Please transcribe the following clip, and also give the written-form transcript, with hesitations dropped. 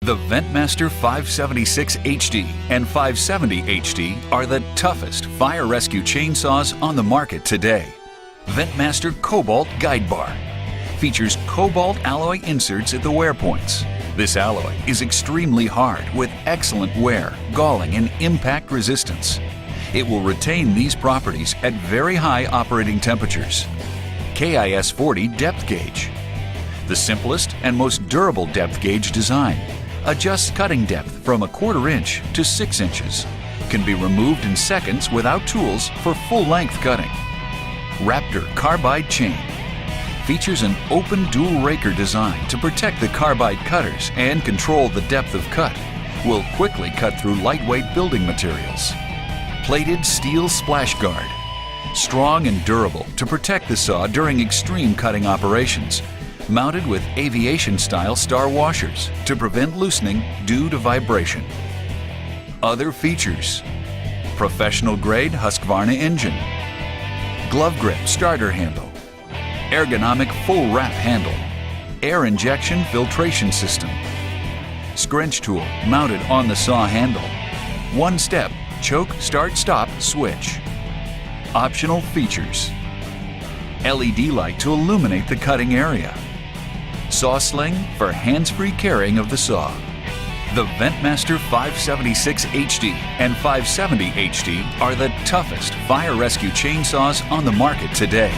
The Ventmaster 576 HD and 570 HD are the toughest fire rescue chainsaws on the market today. Ventmaster Cobalt Guide Bar features cobalt alloy inserts at the wear points. This alloy is extremely hard with excellent wear, galling, and impact resistance. It will retain these properties at very high operating temperatures. KIS 40 depth gauge. The simplest and most durable depth gauge design adjusts cutting depth from 1/4 inch to 6 inches. Can be removed in seconds without tools for full-length cutting. Raptor Carbide Chain features an open dual raker design to protect the carbide cutters and control the depth of cut. Will quickly cut through lightweight building materials. Plated steel splash guard. Strong and durable to protect the saw during extreme cutting operations. Mounted with aviation-style star washers to prevent loosening due to vibration. Other features: professional-grade Husqvarna engine, glove grip starter handle, ergonomic full-wrap handle, air injection filtration system, scrunch tool mounted on the saw handle, one-step choke start-stop switch. Optional features: LED light to illuminate the cutting area, saw sling for hands-free carrying of the saw. The Ventmaster 576 HD and 570 HD are the toughest fire rescue chainsaws on the market today.